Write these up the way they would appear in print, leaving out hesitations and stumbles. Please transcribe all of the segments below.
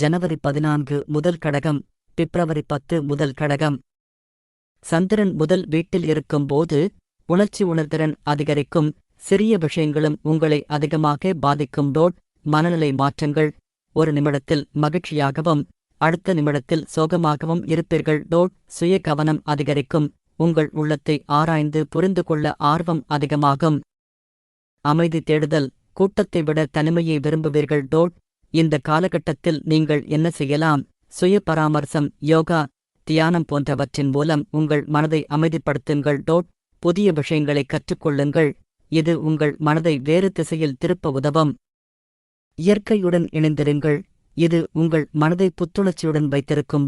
ஜனவரி 14 முதல் கடகம், பிப்ரவரி 10 முதல் கடகம். சந்திரன் முதல் வீட்டில் இருக்கும்போது உணர்ச்சி உணர்திறன் அதிகரிக்கும். சிறிய விஷயங்களும் உங்களை அதிகமாக பாதிக்கும். மனநிலை மாற்றங்கள். ஒரு நிமிடத்தில் மகிழ்ச்சியாகவும் அடுத்த நிமிடத்தில் சோகமாகவும் இருப்பீர்கள். சுய கவனம் அதிகரிக்கும். உங்கள் உள்ளத்தை ஆராய்ந்து புரிந்து கொள்ள ஆர்வம் அதிகமாகும். அமைதி தேடுதல். கூட்டத்தை விட தனிமையை விரும்புவீர்கள். இந்த காலகட்டத்தில் நீங்கள் என்ன செய்யலாம்? சுய பராமர்சம், யோகா, தியானம் போன்றவற்றின் மூலம் உங்கள் மனதை அமைதிப்படுத்துங்கள். புதிய விஷயங்களை கற்றுக்கொள்ளுங்கள். இது உங்கள் மனதை வேறு திசையில் திருப்ப உதவும். இயற்கையுடன் இணைந்திருங்கள். இது உங்கள் மனதை புத்துணர்ச்சியுடன் வைத்திருக்கும்.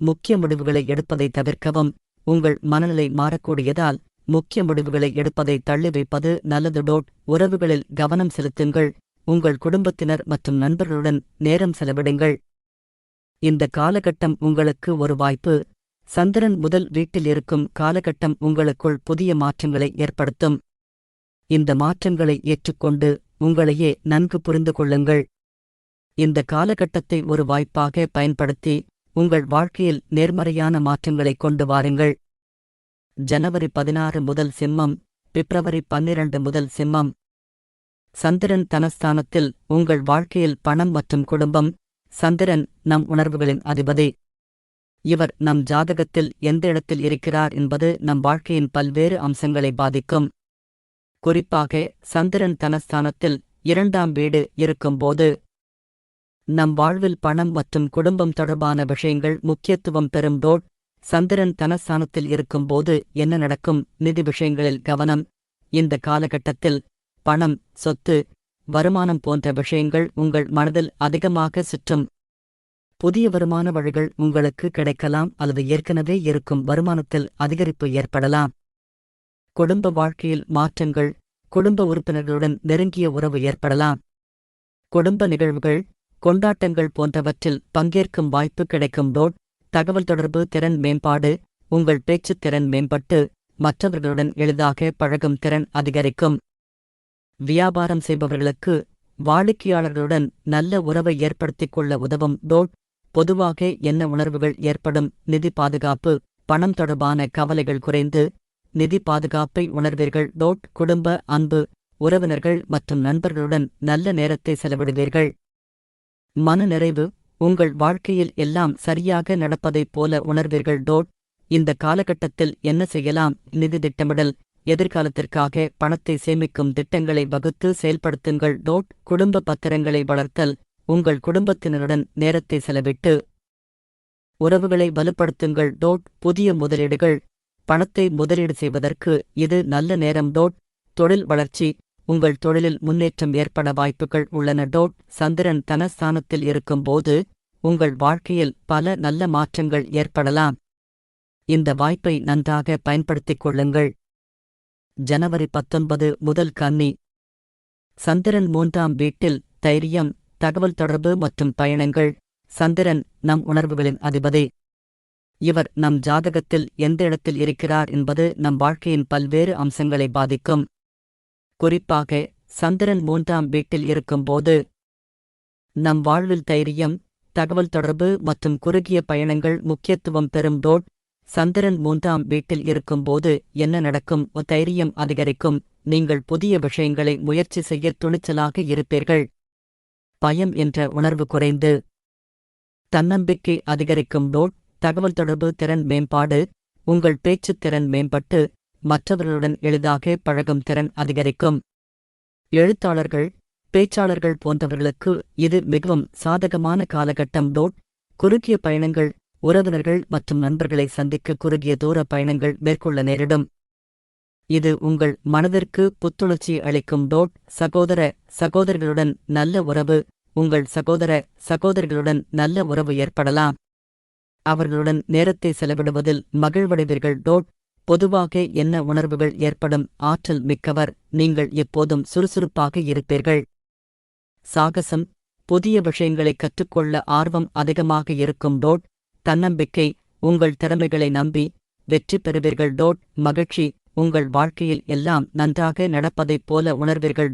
முக்கிய முடிவுகளை எடுப்பதை தவிர்க்கவும். உங்கள் மனநிலை மாறக்கூடியதால் முக்கிய முடிவுகளை எடுப்பதை தள்ளி வைப்பது நல்லது. உறவுகளில் கவனம் செலுத்துங்கள். உங்கள் குடும்பத்தினர் மற்றும் நண்பர்களுடன் நேரம் செலவிடுங்கள். இந்த காலகட்டம் உங்களுக்கு ஒரு வாய்ப்பு. சந்திரன் முதல் வீட்டில் இருக்கும் காலகட்டம் உங்களுக்குள் புதிய மாற்றங்களை ஏற்படுத்தும். இந்த மாற்றங்களை ஏற்றுக்கொண்டு உங்களையே நன்கு புரிந்து கொள்ளுங்கள். இந்த காலகட்டத்தை ஒரு வாய்ப்பாக பயன்படுத்தி உங்கள் வாழ்க்கையில் நேர்மறையான மாற்றங்களை கொண்டு வாருங்கள். ஜனவரி 16 முதல் சிம்மம், பிப்ரவரி 12 முதல் சிம்மம். சந்திரன் தனஸ்தானத்தில் உங்கள் வாழ்க்கையில் பணம் மற்றும் குடும்பம். சந்திரன் நம் உணர்வுகளின் அதிபதி. இவர் நம் ஜாதகத்தில் எந்த இடத்தில் இருக்கிறார் என்பது நம் வாழ்க்கையின் பல்வேறு அம்சங்களை பாதிக்கும். குறிப்பாக சந்திரன் தனஸ்தானத்தில் 2ஆம் வீடு இருக்கும்போது நம் வாழ்வில் பணம் மற்றும் குடும்பம் தொடர்பான விஷயங்கள் முக்கியத்துவம் பெறும். சந்திரன் தனஸ்தானத்தில் இருக்கும்போது என்ன நடக்கும்? நிதி விஷயங்களில் கவனம். இந்த காலகட்டத்தில் பணம், சொத்து, வருமானம் போன்ற விஷயங்கள் உங்கள் மனதில் அதிகமாக சுற்றும். புதிய வருமான வழிகள் உங்களுக்கு கிடைக்கலாம் அல்லது ஏற்கனவே இருக்கும் வருமானத்தில் அதிகரிப்பு ஏற்படலாம். குடும்ப வாழ்க்கையில் மாற்றங்கள். குடும்ப உறுப்பினர்களுடன் நெருங்கிய உறவு ஏற்படலாம். குடும்ப நிகழ்வுகள், கொண்டாட்டங்கள் போன்றவற்றில் பங்கேற்கும் வாய்ப்பு கிடைக்கும். தகவல் தொடர்பு திறன் மேம்பாடு. உங்கள் பேச்சுத் திறன் மேம்பட்டு மற்றவர்களுடன் எளிதாக பழகும் திறன் அதிகரிக்கும். வியாபாரம் செய்பவர்களுக்கு வாடிக்கையாளர்களுடன் நல்ல உறவை ஏற்படுத்திக் கொள்ள உதவும். பொதுவாக என்ன உணர்வுகள் ஏற்படும்? நிதி பாதுகாப்பு. பணம் தொடர்பான கவலைகள் குறைந்து நிதி பாதுகாப்பை உணர்வீர்கள். குடும்ப அன்பு. உறவினர்கள் மற்றும் நண்பர்களுடன் நல்ல நேரத்தை செலவிடுவீர்கள். மன நிறைவு. உங்கள் வாழ்க்கையில் எல்லாம் சரியாக நடப்பதைப் போல உணர்வீர்கள். இந்த காலகட்டத்தில் என்ன செய்யலாம்? நிதி திட்டமிடல். எதிர்காலத்திற்காக பணத்தை சேமிக்கும் திட்டங்களை வகுத்து செயல்படுத்துங்கள். குடும்ப பத்திரங்களை வளர்த்தல். உங்கள் குடும்பத்தினருடன் நேரத்தை செலவிட்டு உறவுகளை வலுப்படுத்துங்கள். புதிய முதலீடுகள். பணத்தை முதலீடு செய்வதற்கு இது நல்ல நேரம். தொழில் வளர்ச்சி. உங்கள் தொழிலில் முன்னேற்றம் ஏற்பட வாய்ப்புகள் உள்ளன. சந்திரன் தனஸ்தானத்தில் இருக்கும்போது உங்கள் வாழ்க்கையில் பல நல்ல மாற்றங்கள் ஏற்படலாம். இந்த வாய்ப்பை நன்றாக பயன்படுத்திக் கொள்ளுங்கள். ஜனவரி 19 முதல் கன்னி. சந்திரன் 3ஆம் வீட்டில் தைரியம், தகவல் தொடர்பு மற்றும் பயணங்கள். சந்திரன் நம் உணர்வுகளின் அதிபதி. இவர் நம் ஜாதகத்தில் எந்த இடத்தில் இருக்கிறார் என்பது நம் வாழ்க்கையின் பல்வேறு அம்சங்களை பாதிக்கும். குறிப்பாக சந்திரன் 3ஆம் வீட்டில் இருக்கும்போது நம் வாழ்வில் தைரியம், தகவல் தொடர்பு மற்றும் குறுகிய பயணங்கள் முக்கியத்துவம் பெறும். சந்திரன் 3ஆம் வீட்டில் இருக்கும்போது என்ன நடக்கும்? தைரியம் அதிகரிக்கும். நீங்கள் புதிய விஷயங்களை முயற்சி செய்ய துணிச்சலாக இருப்பீர்கள். பயம் என்ற உணர்வு குறைந்து தன்னம்பிக்கை அதிகரிக்கும். தகவல் தொடர்பு திறன் மேம்பாடு. உங்கள் பேச்சுத் திறன் மேம்பட்டு மற்றவர்களுடன் எளிதாக பழகும் திறன் அதிகரிக்கும். எழுத்தாளர்கள், பேச்சாளர்கள் போன்றவர்களுக்கு இது மிகவும் சாதகமான காலகட்டம். குறுகிய பயணங்கள். உறவினர்கள் மற்றும் நண்பர்களை சந்திக்க குறுகிய தூர பயணங்கள் மேற்கொள்ள நேரிடும். இது உங்கள் மனதிற்கு புத்துணர்ச்சி அளிக்கும். சகோதர சகோதரிகளுடன் நல்ல உறவு. உங்கள் சகோதர சகோதரிகளுடன் நல்ல உறவு ஏற்படலாம். அவர்களுடன் நேரத்தை செலவிடுவதில் மகிழ்வடைவீர்கள். பொதுவாக என்ன உணர்வுகள் ஏற்படும்? ஆற்றல் மிக்கவர். நீங்கள் எப்போதும் சுறுசுறுப்பாக இருப்பீர்கள். சாகசம். புதிய விஷயங்களை கற்றுக்கொள்ள ஆர்வம் அதிகமாக இருக்கும். தன்னம்பிக்கை. உங்கள் திறமைகளை நம்பி வெற்றி பெறுவீர்கள். மகிழ்ச்சி. உங்கள் வாழ்க்கையில் எல்லாம் நன்றாக நடப்பதைப் போல உணர்வீர்கள்.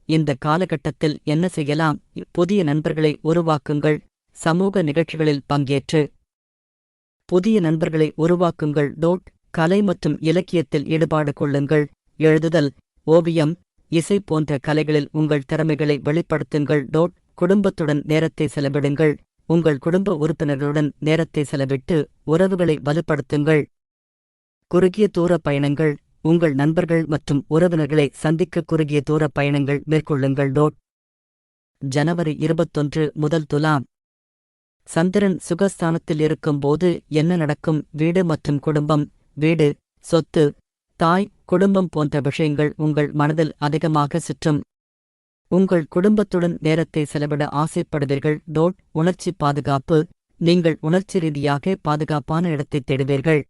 இந்த காலகட்டத்தில் என்ன செய்யலாம்? புதிய நண்பர்களை உருவாக்குங்கள். சமூக நிகழ்ச்சிகளில் பங்கேற்று புதிய நண்பர்களை உருவாக்குங்கள். கலை மற்றும் இலக்கியத்தில் ஈடுபாடு கொள்ளுங்கள். எழுதுதல், ஓவியம், இசை போன்ற கலைகளில் உங்கள் திறமைகளை வெளிப்படுத்துங்கள். குடும்பத்துடன் நேரத்தை செலவிடுங்கள். உங்கள் குடும்ப உறுப்பினர்களுடன் நேரத்தை செலவிட்டு உறவுகளை வலுப்படுத்துங்கள். குறுகிய தூர பயணங்கள், உங்கள் நண்பர்கள் மற்றும் உறவினர்களை சந்திக்க குறுகிய தூர பயணங்கள் மேற்கொள்ளுங்கள். ஜனவரி 21 முதல் துலாம். சந்திரன் சுகஸ்தானத்தில் இருக்கும்போது என்ன நடக்கும்? வீடு மற்றும் குடும்பம். வீடு, சொத்து, தாய், குடும்பம் போன்ற விஷயங்கள் உங்கள் மனதில் அதிகமாக சுற்றும். உங்கள் குடும்பத்துடன் நேரத்தை செலவிட ஆசைப்படுவீர்கள். உணர்ச்சி பாதுகாப்பு, நீங்கள் உணர்ச்சி ரீதியாக பாதுகாப்பான இடத்தைத் தேடுவீர்கள்.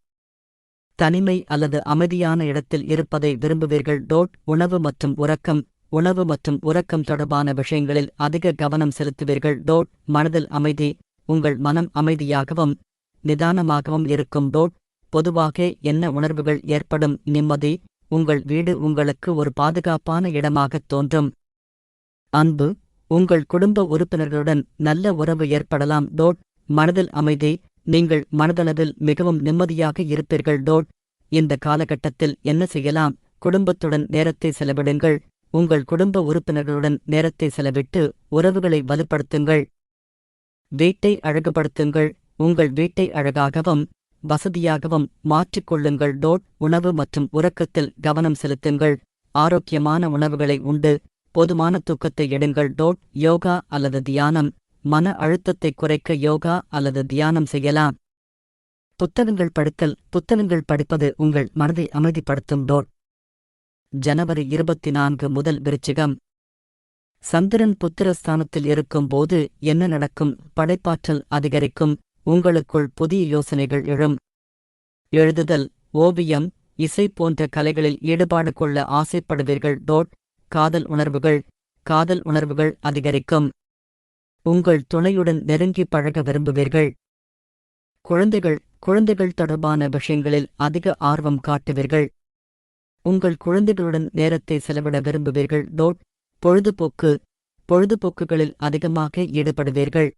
தனிமை அல்லது அமைதியான இடத்தில் இருப்பதை விரும்புவீர்கள். உணவு மற்றும் உறக்கம், உணவு மற்றும் உறக்கம் தொடர்பான விஷயங்களில் அதிக கவனம் செலுத்துவீர்கள். மனதில் அமைதி, உங்கள் மனம் அமைதியாகவும் நிதானமாகவும் இருக்கும். பொதுவாக என்ன உணர்வுகள் ஏற்படும்? நிம்மதி, உங்கள் வீடு உங்களுக்கு ஒரு பாதுகாப்பான இடமாகத் தோன்றும். அன்பு, உங்கள் குடும்ப உறுப்பினர்களுடன் நல்ல உறவு ஏற்படலாம். மனதில் அமைதி, நீங்கள் மனதளவில் மிகவும் நிம்மதியாக இருப்பீர்கள். இந்த காலகட்டத்தில் என்ன செய்யலாம்? குடும்பத்துடன் நேரத்தை செலவிடுங்கள். உங்கள் குடும்ப உறுப்பினர்களுடன் நேரத்தை செலவிட்டு உறவுகளை வலுப்படுத்துங்கள். வீட்டை அழகுபடுத்துங்கள். உங்கள் வீட்டை அழகாகவும் வசதியாகவும் மாற்றிக்கொள்ளுங்கள். உணவு மற்றும் உறக்கத்தில் கவனம் செலுத்துங்கள். ஆரோக்கியமான உணவுகளை உண்டு போதுமான தூக்கத்தை எடுங்கள். யோகா அல்லது தியானம், மன அழுத்தத்தை குறைக்க யோகா அல்லது தியானம் செய்யலாம். புத்தகங்கள் படித்தல், புத்தகங்கள் படிப்பது உங்கள் மனதை அமைதிப்படுத்தும். ஜனவரி 24 முதல் விருச்சிகம். சந்திரன் புத்திரஸ்தானத்தில் இருக்கும்போது என்ன நடக்கும்? படைப்பாற்றல் அதிகரிக்கும். உங்களுக்குள் புதிய யோசனைகள் எழும். எழுதுதல், ஓவியம், இசை போன்ற கலைகளில் ஈடுபாடு கொள்ள ஆசைப்படுவீர்கள். காதல் உணர்வுகள், காதல் உணர்வுகள் அதிகரிக்கும். உங்கள் துணையுடன் நெருங்கி பழக விரும்புவீர்கள். குழந்தைகள் தொடர்பான விஷயங்களில் அதிக ஆர்வம் காட்டுவீர்கள். உங்கள் குழந்தைகளுடன் நேரத்தை செலவிட விரும்புவீர்கள். பொழுதுபோக்குகளில் அதிகமாக ஈடுபடுவீர்கள்.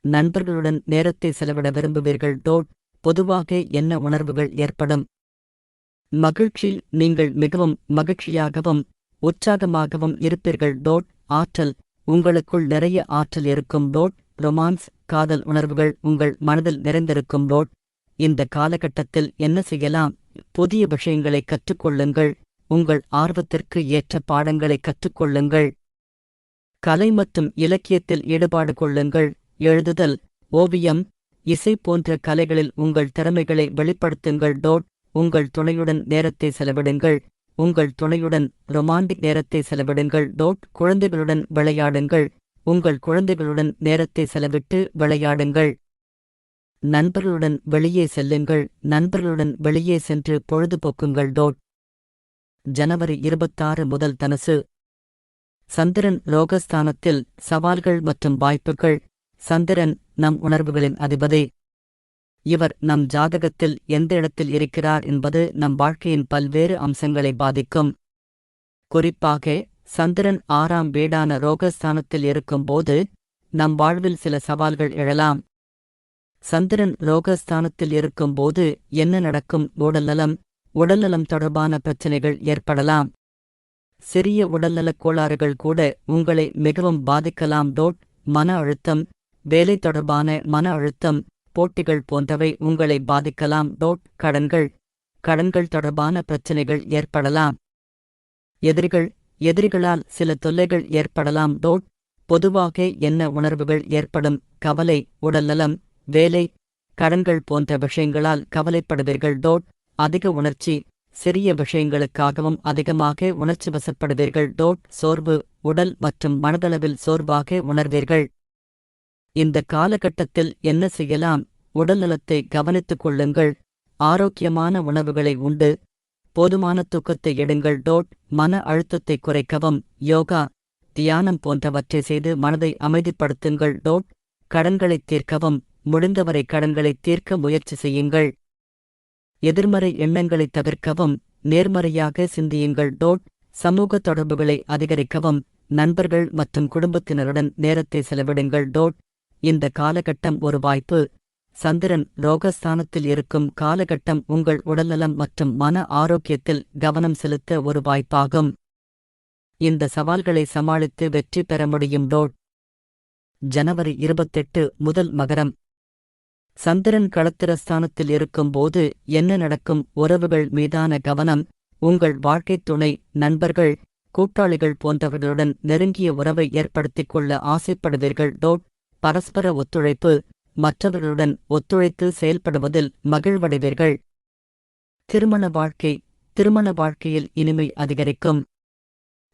நண்பர்களுடன் நேரத்தை செலவிட விரும்புவீர்கள். பொதுவாக என்ன உணர்வுகள் ஏற்படும்? மகிழ்ச்சி, நீங்கள் மிகவும் மகிழ்ச்சியாகவும் உற்சாகமாகவும் இருப்பீர்கள். ஆற்றல், உங்களுக்குள் நிறைய ஆற்றல் இருக்கும். ரொமான்ஸ், காதல் உணர்வுகள் உங்கள் மனதில் நிறைந்திருக்கும். இந்த காலகட்டத்தில் என்ன செய்யலாம்? புதிய விஷயங்களை கற்றுக்கொள்ளுங்கள். உங்கள் ஆர்வத்திற்கு ஏற்ற பாடங்களை கற்றுக்கொள்ளுங்கள். கலை மற்றும் இலக்கியத்தில் ஈடுபாடு கொள்ளுங்கள். எழுதுதல், ஓவியம், இசை போன்ற கலைகளில் உங்கள் திறமைகளை வெளிப்படுத்துங்கள். உங்கள் துணையுடன் நேரத்தை செலவிடுங்கள். உங்கள் துணையுடன் ரொமான்டிக் நேரத்தை செலவிடுங்கள். குழந்தைகளுடன் விளையாடுங்கள். உங்கள் குழந்தைகளுடன் நேரத்தை செலவிட்டு விளையாடுங்கள். நண்பர்களுடன் வெளியே செல்லுங்கள். நண்பர்களுடன் வெளியே சென்று பொழுதுபோக்குங்கள். ஜனவரி 26 முதல் தனுசு. சந்திரன் ரோகஸ்தானத்தில் சவால்கள் மற்றும் வாய்ப்புகள். சந்திரன் நம் உணர்வுகளின் அதிபதி. இவர் நம் ஜாதகத்தில் எந்த இடத்தில் இருக்கிறார் என்பது நம் வாழ்க்கையின் பல்வேறு அம்சங்களை பாதிக்கும். குறிப்பாக சந்திரன் 6ஆம் வீடான ரோகஸ்தானத்தில் இருக்கும்போது நம் வாழ்வில் சில சவால்கள் எழலாம். சந்திரன் ரோகஸ்தானத்தில் இருக்கும்போது என்ன நடக்கும்? உடல்நலம் தொடர்பான பிரச்சினைகள் ஏற்படலாம். சிறிய உடல்நலக் கோளாறுகள் கூட உங்களை மிகவும் பாதிக்கலாம். மன அழுத்தம், வேலை தொடர்பான மன அழுத்தம், போட்டிகள் போன்றவை உங்களை பாதிக்கலாம். கடன்கள் தொடர்பான பிரச்சினைகள் ஏற்படலாம். எதிரிகளால் சில தொல்லைகள் ஏற்படலாம். பொதுவாக என்ன உணர்வுகள் ஏற்படும்? கவலை, உடல்நலம், வேலை, கடன்கள் போன்ற விஷயங்களால் கவலைப்படுவீர்கள். அதிக உணர்ச்சி, சிறிய விஷயங்களுக்காகவும் அதிகமாக உணர்ச்சி வசப்படுவீர்கள். சோர்வு, உடல் மற்றும் மனதளவில் சோர்வாக உணர்வீர்கள். இந்த காலகட்டத்தில் என்ன செய்யலாம்? உடல்நலத்தை கவனித்துக் கொள்ளுங்கள். ஆரோக்கியமான உணவுகளை உண்டு போதுமான தூக்கத்தை எடுங்கள். மன அழுத்தத்தை குறைக்கவும் யோகா, தியானம் போன்றவற்றை செய்து மனதை அமைதிப்படுத்துங்கள். கடன்களைத் தீர்க்கவும் முடிந்தவரை கடன்களைத் தீர்க்க முயற்சி செய்யுங்கள். எதிர்மறை எண்ணங்களைத் தவிர்க்கவும் நேர்மறையாக சிந்தியுங்கள். சமூக தொடர்புகளை அதிகரிக்கவும் நண்பர்கள் மற்றும் குடும்பத்தினருடன் நேரத்தை செலவிடுங்கள். இந்த காலகட்டம் ஒரு வாய்ப்பு. சந்திரன் ரோகஸ்தானத்தில் இருக்கும் காலகட்டம் உங்கள் உடல்நலம் மற்றும் மன ஆரோக்கியத்தில் கவனம் செலுத்த ஒரு வாய்ப்பாகும். இந்த சவால்களை சமாளித்து வெற்றி பெற முடியும். ஜனவரி 28 முதல் மகரம். சந்திரன் களத்திரஸ்தானத்தில் இருக்கும்போது என்ன நடக்கும்? உறவுகள் மீதான கவனம். உங்கள் வாழ்க்கைத் துணை, நண்பர்கள், கூட்டாளிகள் போன்றவர்களுடன் நெருங்கிய உறவை ஏற்படுத்திக் கொள்ள ஆசைப்படுவீர்கள். பரஸ்பர ஒத்துழைப்பு. மற்றவர்களுடன் ஒத்துழைத்து செயல்படுவதில் மகிழ்வடைவீர்கள். திருமண வாழ்க்கை. திருமண வாழ்க்கையில் இனிமை அதிகரிக்கும்.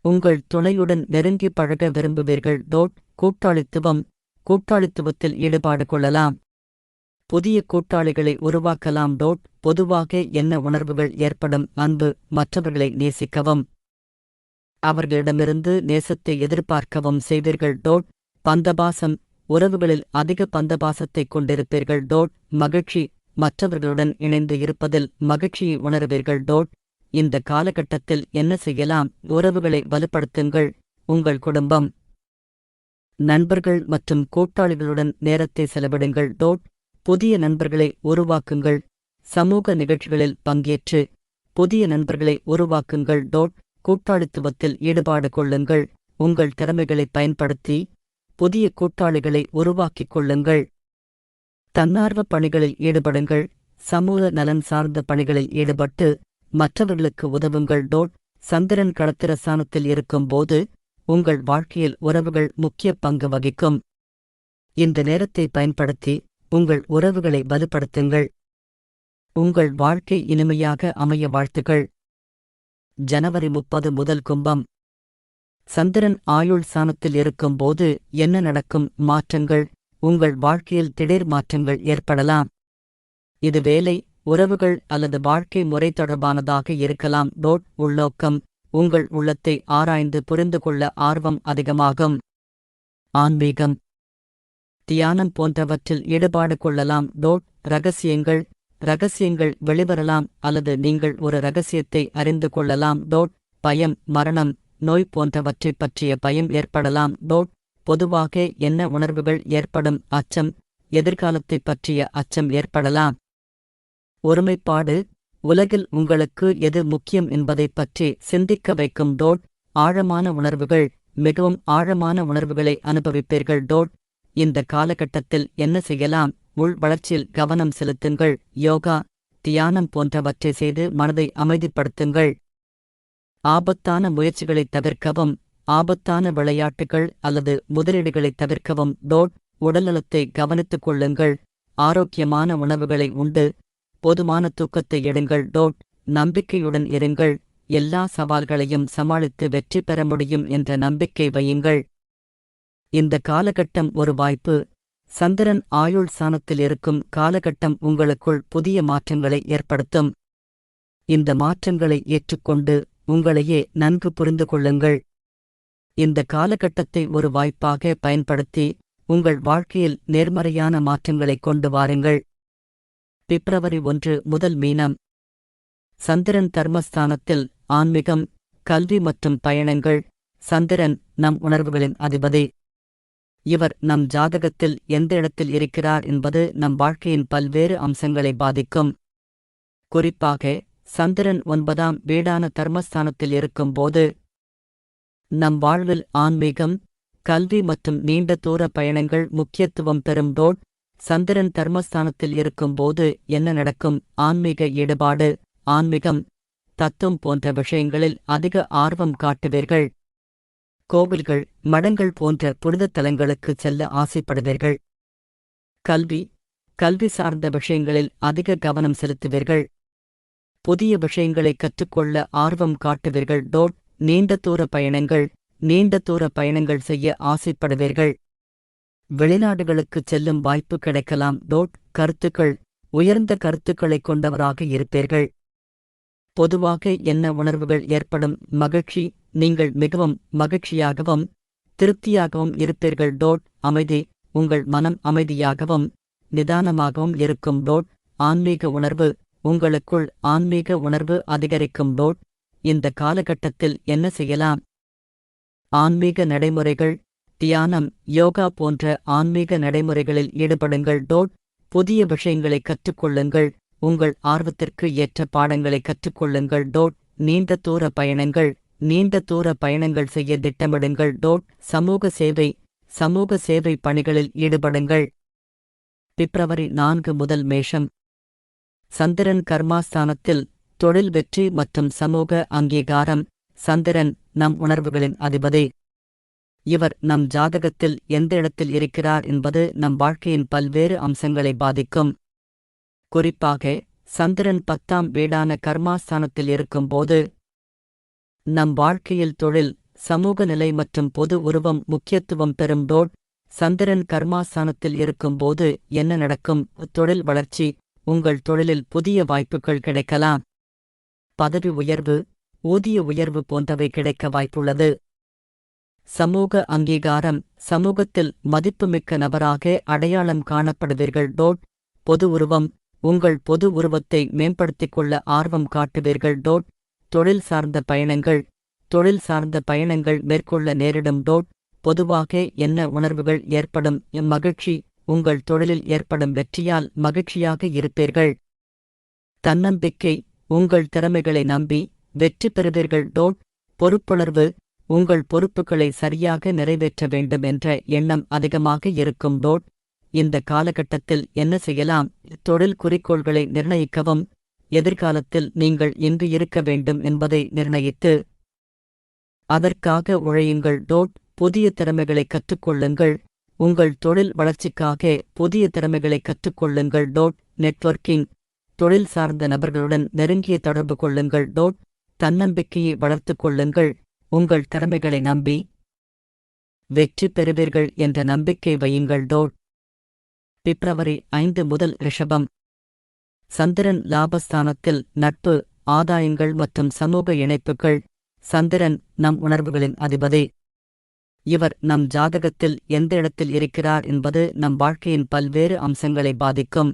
உங்கள் துணையுடன் நெருங்கி பழக விரும்புவீர்கள். கூட்டாளித்துவம். கூட்டாளித்துவத்தில் ஈடுபாடு கொள்ளலாம். புதிய கூட்டாளிகளை உருவாக்கலாம். பொதுவாக என்ன உணர்வுகள் ஏற்படும்? அன்பு. மற்றவர்களை நேசிக்கவும் அவர்களிடமிருந்து நேசத்தை எதிர்பார்க்கவும் செய்வீர்கள். பந்தபாசம். உறவுகளில் அதிக பந்தபாசத்தைக் கொண்டிருப்பீர்கள். மகிழ்ச்சி. மற்றவர்களுடன் இணைந்து இருப்பதில் மகிழ்ச்சியை உணர்வீர்கள். இந்த காலகட்டத்தில் என்ன செய்யலாம்? உறவுகளை வலுப்படுத்துங்கள். உங்கள் குடும்பம், நண்பர்கள் மற்றும் கூட்டாளிகளுடன் நேரத்தை செலவிடுங்கள். புதிய நண்பர்களை உருவாக்குங்கள். சமூக நிகழ்ச்சிகளில் பங்கேற்று புதிய நண்பர்களை உருவாக்குங்கள். கூட்டாளித்துவத்தில் ஈடுபாடு கொள்ளுங்கள். உங்கள் திறமைகளை பயன்படுத்தி புதிய கூட்டாளிகளை உருவாக்கிக் கொள்ளுங்கள். தன்னார்வ பணிகளில் ஈடுபடுங்கள். சமூக நலன் சார்ந்த பணிகளில் ஈடுபட்டு மற்றவர்களுக்கு உதவுங்கள். சந்திரன் களத்திரஸ்தானத்தில் இருக்கும்போது உங்கள் வாழ்க்கையில் உறவுகள் முக்கிய பங்கு வகிக்கும். இந்த நேரத்தை பயன்படுத்தி உங்கள் உறவுகளை வலுப்படுத்துங்கள். உங்கள் வாழ்க்கை இனிமையாக அமைய வாழ்த்துக்கள். ஜனவரி 30 முதல் கும்பம். சந்திரன் ஆயுள் ஸ்தானத்தில் இருக்கும்போது என்ன நடக்கும்? மாற்றங்கள். உங்கள் வாழ்க்கையில் திடீர் மாற்றங்கள் ஏற்படலாம். இது வேலை, உறவுகள் அல்லது வாழ்க்கை முறை தொடர்பானதாக இருக்கலாம். உள்நோக்கம். உங்கள் உள்ளத்தை ஆராய்ந்து புரிந்து கொள்ள ஆர்வம் அதிகமாகும். ஆன்மீகம், தியானம் போன்றவற்றில் ஈடுபாடு கொள்ளலாம். ரகசியங்கள். ரகசியங்கள் வெளிவரலாம் அல்லது நீங்கள் ஒரு ரகசியத்தை அறிந்து கொள்ளலாம். பயம், மரணம், நோய் போன்றவற்றைப் பற்றிய பயம் ஏற்படலாம். பொதுவாக என்ன உணர்வுகள் ஏற்படும்? அச்சம். எதிர்காலத்தைப் பற்றிய அச்சம் ஏற்படலாம். ஒருமைப்பாடு. உலகில் உங்களுக்கு எது முக்கியம் என்பதைப் பற்றி சிந்திக்க வைக்கும். ஆழமான உணர்வுகள். மிகவும் ஆழமான உணர்வுகளை அனுபவிப்பீர்கள். இந்த காலகட்டத்தில் என்ன செய்யலாம்? உள் வளர்ச்சியில் கவனம் செலுத்துங்கள். யோகா, தியானம் போன்றவற்றை செய்து மனதை அமைதிப்படுத்துங்கள். ஆபத்தான முயற்சிகளைத் தவிர்க்கவும். ஆபத்தான விளையாட்டுகள் அல்லது முதலீடுகளைத் தவிர்க்கவும். உடல்நலத்தை கவனித்துக் கொள்ளுங்கள். ஆரோக்கியமான உணவுகளை உண்டு போதுமான தூக்கத்தை எடுங்கள். நம்பிக்கையுடன் இருங்கள். எல்லா சவால்களையும் சமாளித்து வெற்றி பெற முடியும் என்ற நம்பிக்கை வையுங்கள். இந்த காலகட்டம் ஒரு வாய்ப்பு. சந்திரன் ஆயுள் ஸ்தானத்தில் இருக்கும் காலகட்டம் உங்களுக்குள் புதிய மாற்றங்களை ஏற்படுத்தும். இந்த மாற்றங்களை ஏற்றுக்கொண்டு உங்களையே நன்கு புரிந்து கொள்ளுங்கள். இந்த காலகட்டத்தை ஒரு வாய்ப்பாக பயன்படுத்தி உங்கள் வாழ்க்கையில் நேர்மறையான மாற்றங்களை கொண்டு வாருங்கள். பிப்ரவரி 1 முதல் மீனம். சந்திரன் தர்மஸ்தானத்தில். ஆன்மீகம், கல்வி மற்றும் பயணங்கள். சந்திரன் நம் உணர்வுகளின் அதிபதி. இவர் நம் ஜாதகத்தில் எந்த இடத்தில் இருக்கிறார் என்பது நம் வாழ்க்கையின் பல்வேறு அம்சங்களை பாதிக்கும். குறிப்பாக சந்திரன் 9ஆம் வீடான தர்மஸ்தானத்தில் இருக்கும்போது நம் வாழ்வில் ஆன்மீகம், கல்வி மற்றும் நீண்ட தூர பயணங்கள் முக்கியத்துவம் பெறும். சந்திரன் தர்மஸ்தானத்தில் இருக்கும்போது என்ன நடக்கும்? ஆன்மீக ஈடுபாடு. ஆன்மீகம், தத்துவம் போன்ற விஷயங்களில் அதிக ஆர்வம் காட்டுவீர்கள். கோவில்கள், மடங்கள் போன்ற புனிதத் தலங்களுக்குச் செல்ல ஆசைப்படுவீர்கள். கல்வி, கல்வி சார்ந்த விஷயங்களில் அதிக கவனம் செலுத்துவீர்கள். புதிய விஷயங்களை கற்றுக்கொள்ள ஆர்வம் காட்டுவீர்கள். நீண்ட தூர பயணங்கள். நீண்ட தூர பயணங்கள் செய்ய ஆசைப்படுவீர்கள். வெளிநாடுகளுக்குச் செல்லும் வாய்ப்பு கிடைக்கலாம். கருத்துக்கள். உயர்ந்த கருத்துக்களைக் கொண்டவராக இருப்பீர்கள். பொதுவாக என்ன உணர்வுகள் ஏற்படும்? மகிழ்ச்சி. நீங்கள் மிகவும் மகிழ்ச்சியாகவும் திருப்தியாகவும் இருப்பீர்கள். அமைதி. உங்கள் மனம் அமைதியாகவும் நிதானமாகவும் இருக்கும். ஆன்மீக உணர்வு. உங்களுக்குள் ஆன்மீக உணர்வு அதிகரிக்கும். இந்த காலகட்டத்தில் என்ன செய்யலாம்? ஆன்மீக நடைமுறைகள். தியானம், யோகா போன்ற ஆன்மீக நடைமுறைகளில் ஈடுபடுங்கள். புதிய விஷயங்களை கற்றுக்கொள்ளுங்கள். உங்கள் ஆர்வத்திற்கு ஏற்ற பாடங்களை கற்றுக்கொள்ளுங்கள். நீண்ட தூர பயணங்கள் நீண்ட தூர பயணங்கள் செய்ய திட்டமிடுங்கள். சமூக சேவை பணிகளில் ஈடுபடுங்கள். பிப்ரவரி 4 முதல் மேஷம். சந்திரன் கர்மாஸ்தானத்தில், தொழில் வெற்றி மற்றும் சமூக அங்கீகாரம். சந்திரன் நம் உணர்வுகளின் அதிபதி. இவர் நம் ஜாதகத்தில் எந்த இடத்தில் இருக்கிறார் என்பது நம் வாழ்க்கையின் பல்வேறு அம்சங்களை பாதிக்கும். குறிப்பாக சந்திரன் 10ஆம் வீடான கர்மாஸ்தானத்தில் இருக்கும்போது நம் வாழ்க்கையில் தொழில், சமூக நிலை மற்றும் பொது உருவம் முக்கியத்துவம் பெறும். சந்திரன் கர்மாஸ்தானத்தில் இருக்கும்போது என்ன நடக்கும்? தொழில் வளர்ச்சி. உங்கள் தொழிலில் புதிய வாய்ப்புகள் கிடைக்கலாம். பதவி உயர்வு, ஊதிய உயர்வு போன்றவை கிடைக்க வாய்ப்புள்ளது. சமூக அங்கீகாரம். சமூகத்தில் மதிப்புமிக்க நபராக அடையாளம் காணப்படுவீர்கள். பொது உருவம். உங்கள் பொது உருவத்தை மேம்படுத்திக் கொள்ள ஆர்வம் காட்டுவீர்கள். தொழில் சார்ந்த பயணங்கள் மேற்கொள்ள நேரிடும். பொதுவாக என்ன உணர்வுகள் ஏற்படும்? மகிழ்ச்சி. உங்கள் தொழிலில் ஏற்படும் வெற்றியால் மகிழ்ச்சியாக இருப்பீர்கள். தன்னம்பிக்கை. உங்கள் திறமைகளை நம்பி வெற்றி பெறுவீர்கள். பொறுப்புணர்வு. உங்கள் பொறுப்புகளை சரியாக நிறைவேற்ற வேண்டும் என்ற எண்ணம் அதிகமாக இருக்கும். இந்த காலகட்டத்தில் என்ன செய்யலாம்? தொழில் குறிக்கோள்களை நிர்ணயிக்கவும். எதிர்காலத்தில் நீங்கள் எங்கு இருக்க வேண்டும் என்பதை நிர்ணயித்து அதற்காக உழையுங்கள். புதிய திறமைகளை கற்றுக்கொள்ளுங்கள். உங்கள் தொழில் வளர்ச்சிக்காக புதிய திறமைகளை கற்றுக்கொள்ளுங்கள். நெட்வொர்க்கிங். தொழில் சார்ந்த நபர்களுடன் நெருங்கிய தொடர்பு கொள்ளுங்கள். தன்னம்பிக்கையை வளர்த்துக் கொள்ளுங்கள். உங்கள் திறமைகளை நம்பி வெற்றி பெறுவீர்கள் என்ற நம்பிக்கை வையுங்கள். பிப்ரவரி 5 முதல் ரிஷபம். சந்திரன் லாபஸ்தானத்தில், நட்பு, ஆதாயங்கள் மற்றும் சமூக இணைப்புகள். சந்திரன் நம் உணர்வுகளின் அதிபதி. இவர் நம் ஜாதகத்தில் எந்த இடத்தில் இருக்கிறார் என்பது நம் வாழ்க்கையின் பல்வேறு அம்சங்களை பாதிக்கும்.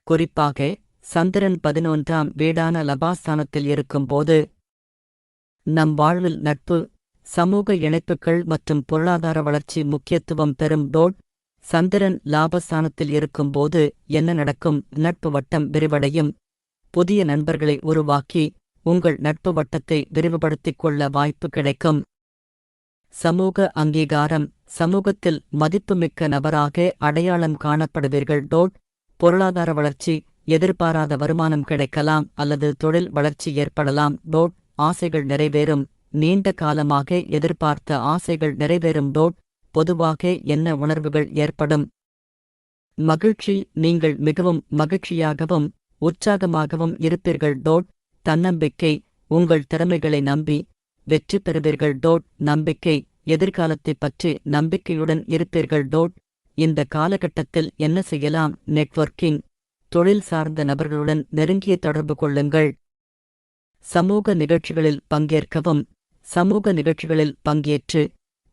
குறிப்பாக சந்திரன் 11ஆம் வீடான லாபஸ்தானத்தில் இருக்கும்போது நம் வாழ்வில் நட்பு, சமூக இணைப்புகள் மற்றும் பொருளாதார வளர்ச்சி முக்கியத்துவம் பெறும். சந்திரன் லாபஸ்தானத்தில் இருக்கும்போது என்ன நடக்கும்? நட்பு வட்டம் விரிவடையும். புதிய நண்பர்களை உருவாக்கி உங்கள் நட்பு வட்டத்தை விரிவுபடுத்திக் கொள்ள வாய்ப்பு கிடைக்கும். சமூக அங்கீகாரம். சமூகத்தில் மதிப்புமிக்க நபராக அடையாளம் காணப்படுவீர்கள். பொருளாதார வளர்ச்சி. எதிர்பாராத வருமானம் கிடைக்கலாம் அல்லது தொழில் வளர்ச்சி ஏற்படலாம். ஆசைகள் நிறைவேறும். நீண்ட காலமாக எதிர்பார்த்த ஆசைகள் நிறைவேறும். பொதுவாக என்ன உணர்வுகள் ஏற்படும்? மகிழ்ச்சி. நீங்கள் மிகவும் மகிழ்ச்சியாகவும் உற்சாகமாகவும் இருப்பீர்கள். தன்னம்பிக்கை. உங்கள் திறமைகளை நம்பி வெற்றி பெறுவீர்கள். நம்பிக்கை. எதிர்காலத்தைப் பற்றி நம்பிக்கையுடன் இருப்பீர்கள். இந்த காலகட்டத்தில் என்ன செய்யலாம்? நெட்வொர்க்கிங். தொழில் சார்ந்த நபர்களுடன் நெருங்கிய தொடர்பு கொள்ளுங்கள். சமூக நிகழ்ச்சிகளில் பங்கேற்கவும். சமூக நிகழ்ச்சிகளில் பங்கேற்று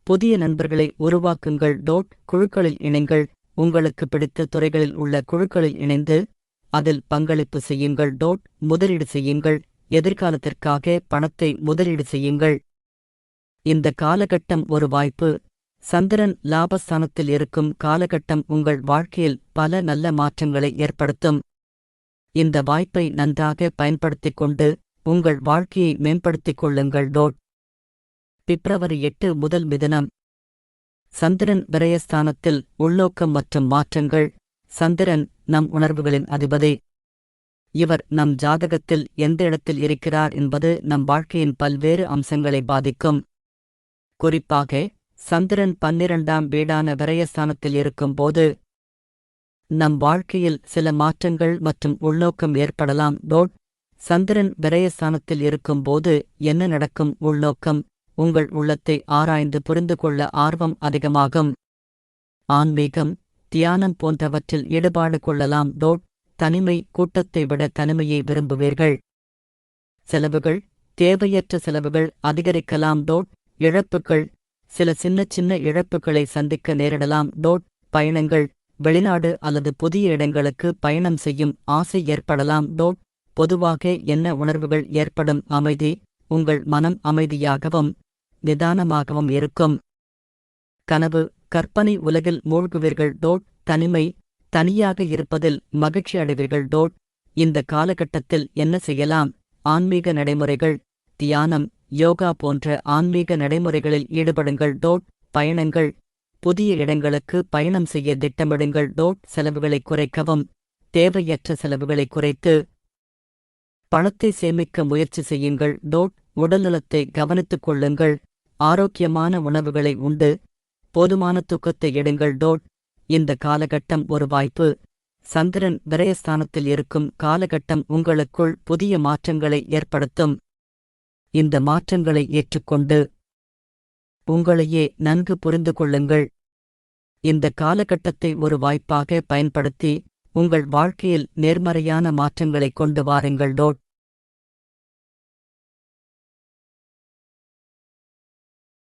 புதிய நண்பர்களை உருவாக்குங்கள். குழுக்களில் இணைங்கள். உங்களுக்கு பிடித்த துறைகளில் உள்ள குழுக்களில் இணைந்து அதில் பங்களிப்பு செய்யுங்கள். முதலீடு செய்யுங்கள். எதிர்காலத்திற்காக பணத்தை முதலீடு செய்யுங்கள். இந்த காலகட்டம் ஒரு வாய்ப்பு. சந்திரன் லாபஸ்தானத்தில் இருக்கும் காலகட்டம் உங்கள் வாழ்க்கையில் பல நல்ல மாற்றங்களை ஏற்படுத்தும். இந்த வாய்ப்பை நன்றாக பயன்படுத்திக் கொண்டு உங்கள் வாழ்க்கையை மேம்படுத்திக் கொள்ளுங்கள். பிப்ரவரி 8 முதல் மிதுனம். சந்திரன் விரயஸ்தானத்தில், உள்நோக்கம் மற்றும் மாற்றங்கள். சந்திரன் நம் உணர்வுகளின் அதிபதி. இவர் நம் ஜாதகத்தில் எந்த இடத்தில் இருக்கிறார் என்பது நம் வாழ்க்கையின் பல்வேறு அம்சங்களை பாதிக்கும். குறிப்பாக சந்திரன் 12ஆம் வீடான விரயஸ்தானத்தில் இருக்கும்போது நம் வாழ்க்கையில் சில மாற்றங்கள் மற்றும் உள்நோக்கம் ஏற்படலாம். சந்திரன் விரயஸ்தானத்தில் இருக்கும்போது என்ன நடக்கும்? உள்நோக்கம். உங்கள் உள்ளத்தை ஆராய்ந்து புரிந்து கொள்ள ஆர்வம் அதிகமாகும். ஆன்மீகம், தியானம் போன்றவற்றில் ஈடுபாடு கொள்ளலாம். தனிமை. கூட்டத்தை விட தனிமையை விரும்புவீர்கள். செலவுகள். தேவையற்ற செலவுகள் அதிகரிக்கலாம். இழப்புகள். சில சின்ன இழப்புகளை சந்திக்க நேரிடலாம். பயணங்கள். வெளிநாடு அல்லது புதிய இடங்களுக்கு பயணம் செய்யும் ஆசை ஏற்படலாம். பொதுவாக என்ன உணர்வுகள் ஏற்படும்? அமைதி. உங்கள் மனம் அமைதியாகவும் நிதானமாகவும் இருக்கும். கனவு கற்பனை உலகில் மூழ்குவீர்கள். தனிமை தனியாக இருப்பதில் மகிழ்ச்சி அடைவீர்கள். இந்த காலகட்டத்தில் என்ன செய்யலாம்? ஆன்மீக நடைமுறைகள், தியானம், யோகா போன்ற ஆன்மீக நடைமுறைகளில் ஈடுபடுங்கள். பயணங்கள் புதிய இடங்களுக்கு பயணம் செய்ய திட்டமிடுங்கள். செலவுகளை குறைக்கவும். தேவையற்ற செலவுகளை குறைத்து பணத்தை சேமிக்க முயற்சி செய்யுங்கள். உடல்நலத்தை கவனித்துக் கொள்ளுங்கள். ஆரோக்கியமான உணவுகளை உண்டு போதுமான தூக்கத்தை எடுங்கள். இந்த காலகட்டம் ஒரு வாய்ப்பு. சந்திரன் விரயஸ்தானத்தில் இருக்கும் காலகட்டம் உங்களுக்குள் புதிய மாற்றங்களை ஏற்படுத்தும். இந்த மாற்றங்களை ஏற்றுக்கொண்டு உங்களையே நன்கு புரிந்து கொள்ளுங்கள். இந்த காலகட்டத்தை ஒரு வாய்ப்பாக பயன்படுத்தி உங்கள் வாழ்க்கையில் நேர்மறையான மாற்றங்களை கொண்டு வாருங்கள்.